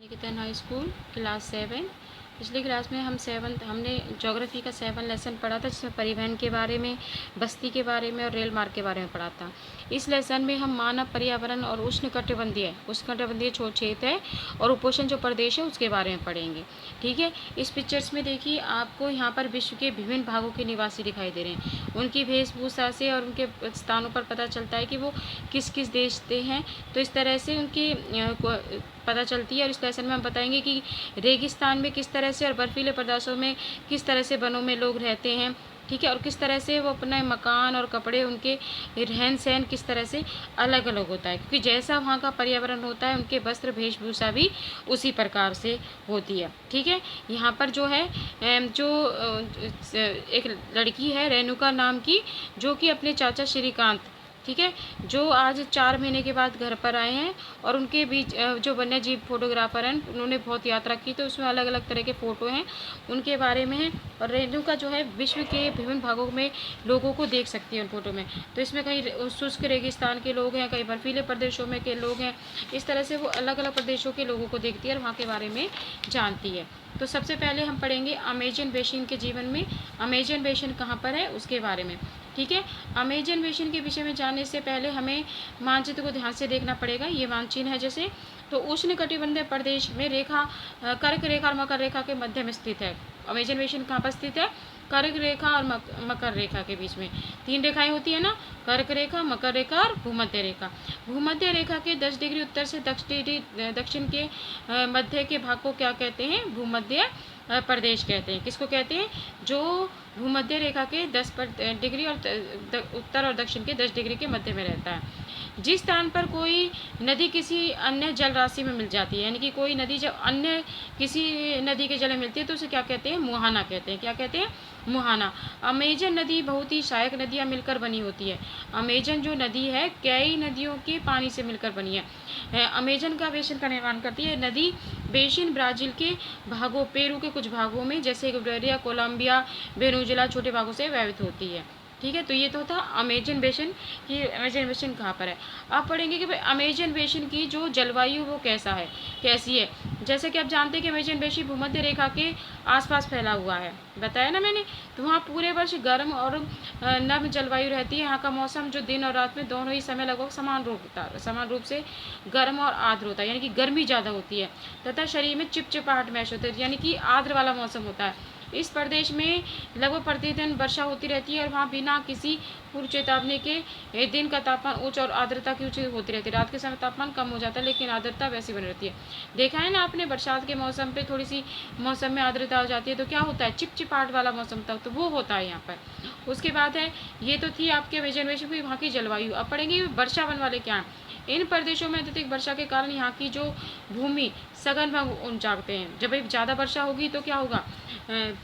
निकेतन high school class 7। पिछली class में हमने ज्योग्राफी का 7 लेसन पढ़ा था, जिसमें परिवहन के बारे में, बस्ती के बारे में और रेल मार्ग के बारे में पढ़ा था। इस लेसन में हम मानव, पर्यावरण और उष्णकटिबंधीय क्षेत्र है और उपोष्ण जो प्रदेश है उसके बारे में पढ़ेंगे। ठीक है, इस पिक्चर्स में देखिए आपको यहाँ पर विश्व के विभिन्न भागों के निवासी दिखाई दे रहे हैं। उनकी वेशभूषा से और उनके स्थानों पर पता चलता है कि वो किस किस देश से हैं। तो इस तरह से उनकी पता चलती है। और इस लेसन में हम बताएंगे कि रेगिस्तान में किस तरह से और बर्फीले प्रदेशों में किस तरह से वनों में लोग रहते हैं। ठीक है, और किस तरह से वो अपना मकान और कपड़े, उनके रहन सहन किस तरह से अलग अलग होता है, क्योंकि जैसा वहाँ का पर्यावरण होता है उनके वस्त्र वेशभूषा भी उसी प्रकार से होती है। ठीक है, यहाँ पर जो है एक लड़की है रेणुका नाम की, जो कि अपने चाचा श्रीकांत, ठीक है, जो आज 4 महीने के बाद घर पर आए हैं। और उनके बीच जो वन्य जीव फोटोग्राफर हैं, उन्होंने बहुत यात्रा की, तो उसमें अलग अलग तरह के फ़ोटो हैं, उनके बारे में है। और रेणुका जो है विश्व के विभिन्न भागों में लोगों को देख सकती है उन फोटो में। तो इसमें कहीं शुष्क रेगिस्तान के लोग हैं, कहीं बर्फीले प्रदेशों में के लोग हैं। इस तरह से वो अलग अलग प्रदेशों के लोगों को देखती है और वहाँ के बारे में जानती है। तो सबसे पहले हम पढ़ेंगे अमेजन बेसिन के जीवन में, अमेजन बेसिन कहाँ पर है उसके बारे में। ठीक है, अमेजन बेसिन के विषय में जानने से पहले हमें मानचित्र को ध्यान से देखना पड़ेगा। ये मानचित्र है जैसे, तो उष्णकटिबंधीय प्रदेश में कर्क रेखा और मकर रेखा के मध्य में स्थित है। अमेजन बेसिन कहाँ पर स्थित है? कर्क रेखा और मकर रेखा के बीच में 3 रेखाएं होती है ना, कर्क रेखा, मकर रेखा और भूमध्य रेखा। भूमध्य रेखा के 10 डिग्री उत्तर से दक्षिण के मध्य के भाग को क्या कहते हैं? भूमध्य प्रदेश कहते हैं। किसको कहते हैं? जो भूमध्य रेखा के 10 डिग्री और उत्तर और दक्षिण के 10 डिग्री के मध्य में रहता है। जिस स्थान पर कोई नदी किसी अन्य जल राशि में मिल जाती है, यानी कि कोई नदी जब अन्य किसी नदी के जल में मिलती है तो उसे क्या कहते हैं? मुहाना कहते हैं। क्या कहते हैं? मुहाना। अमेजन नदी बहुत ही सहायक नदियाँ मिलकर बनी होती है। अमेजन जो नदी है कई नदियों के पानी से मिलकर बनी है। अमेजन का बेसिन का निर्माण करती है। नदी बेसिन ब्राजील के भागों, पेरू के कुछ भागों में जैसे इक्वेडोरिया, कोलंबिया, वेनेजुएला छोटे भागों से व्यवहित होती है। ठीक है, तो ये तो था अमेजन बेसिन की। अमेजन बेसिन कहाँ पर है? आप पढ़ेंगे कि भाई अमेजन बेसिन की जो जलवायु वो कैसी है। जैसे कि आप जानते हैं कि अमेजन बेसिन भूमध्य रेखा के आसपास फैला हुआ है, बताया ना मैंने। तो वहाँ पूरे वर्ष गर्म और नम जलवायु रहती है। यहाँ का मौसम जो दिन और रात में दोनों ही समय लगभग समान रूप से गर्म और आर्द्र होता है, यानी कि गर्मी ज़्यादा होती है तथा शरीर में चिपचिपाहट महसूस होती है, यानी कि आर्द्र वाला मौसम होता है। इस प्रदेश में लगभग प्रतिदिन वर्षा होती रहती है और वहाँ बिना किसी पूर्व चेतावनी के दिन का तापमान उच्च और आर्द्रता की उच्च होती रहती है। रात के समय तापमान कम हो जाता है लेकिन आर्द्रता वैसी बनी रहती है। देखा है ना आपने, बरसात के मौसम पे थोड़ी सी मौसम में आर्द्रता हो जाती है तो क्या होता है? चिपचिपाहट वाला मौसम था, तो वो होता है यहाँ पर। उसके बाद है, ये तो थी आपके वेजनवेशन की वहाँ की जलवायु। अब पढ़ेंगे वर्षा वन वाले क्या हैं। इन प्रदेशों में अत्यधिक वर्षा के कारण यहाँ की जो भूमि सघन वन जागते हैं। जब एक ज़्यादा वर्षा होगी तो क्या होगा?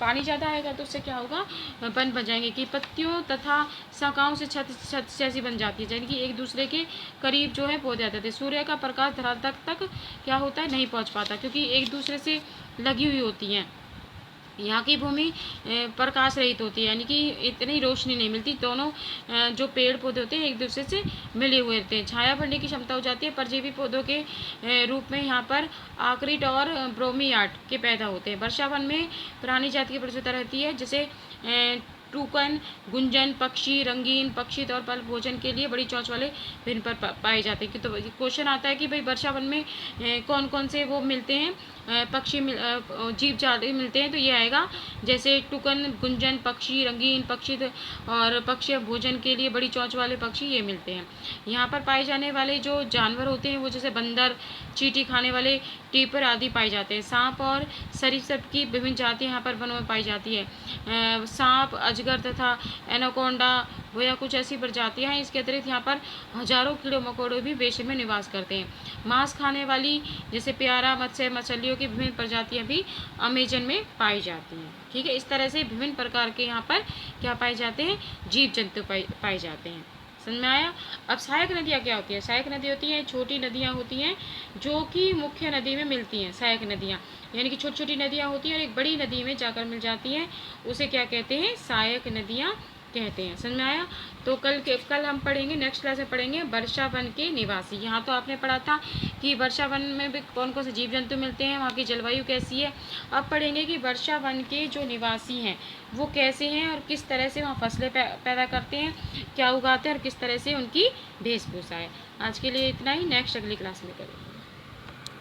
पानी ज़्यादा आएगा तो उससे क्या होगा? वन बन जाएंगे कि पत्तियों तथा शाखाओं से छत जैसी बन जाती है, यानी कि एक दूसरे के करीब जो है पहुँच जाते थे। सूर्य का प्रकाश धरातल तक क्या होता है? नहीं पहुँच पाता, क्योंकि एक दूसरे से लगी हुई होती हैं। यहाँ की भूमि प्रकाश रहित होती है, यानी कि इतनी रोशनी नहीं मिलती। दोनों जो पेड़ पौधे होते हैं एक दूसरे से मिले हुए रहते हैं। छाया पड़ने की क्षमता हो जाती है। परजीवी पौधों के रूप में यहाँ पर आक्रिट और ब्रोमियाट के पैदा होते हैं। वर्षा वन में प्राणी जाति की प्रचुरता रहती है, जैसे टूकन, गुंजन पक्षी, रंगीन पक्षी तौर पर भोजन के लिए बड़ी चोंच वाले भिन्न पर पाए जाते हैं। तो क्वेश्चन आता है कि भाई वर्षा वन में कौन कौन से वो मिलते हैं, पक्षी जीव जाति मिलते हैं। तो ये आएगा जैसे टुकन, गुंजन पक्षी, रंगीन पक्षी और पक्षी भोजन के लिए बड़ी चोंच वाले पक्षी ये मिलते हैं। यहाँ पर पाए जाने वाले जो जानवर होते हैं वो जैसे बंदर, चींटी खाने वाले टीपर आदि पाए जाते हैं। सांप और सरीसृप की विभिन्न जातियाँ यहाँ पर वनों में पाई जाती है। सांप, अजगर तथा एनाकोंडा वो या कुछ ऐसी प्रजातियाँ हैं। इसके अतिरिक्त यहाँ पर हजारों कीड़े मकोड़े भी बेसिन में निवास करते हैं। मांस खाने वाली जैसे प्यारा, मत्स्य, मछलियों की विभिन्न प्रजातियाँ भी अमेजन में पाई जाती हैं। ठीक है, इस तरह से विभिन्न प्रकार के यहाँ पर क्या पाए जाते हैं? जीव जंतु पाए जाते हैं। समझ में आया? अब सहायक नदियाँ क्या होती है? सहायक नदी होती हैं छोटी नदियाँ होती हैं जो कि मुख्य नदी में मिलती हैं। सहायक नदियाँ यानी कि छोटी छोटी नदियाँ होती हैं और एक बड़ी नदी में जाकर मिल जाती हैं, उसे क्या कहते हैं? सहायक नदियाँ कहते हैं। समझ में आया? तो कल हम पढ़ेंगे, नेक्स्ट क्लास में पढ़ेंगे वर्षा वन के निवासी। यहाँ तो आपने पढ़ा था कि वर्षा वन में भी कौन कौन से जीव जंतु मिलते हैं, वहाँ की जलवायु कैसी है। अब पढ़ेंगे कि वर्षा वन के जो निवासी हैं वो कैसे हैं और किस तरह से वहाँ फसलें पैदा करते हैं, क्या उगाते हैं और किस तरह से उनकी वेशभूषा है। आज के लिए इतना ही, नेक्स्ट अगली क्लास में करेंगे।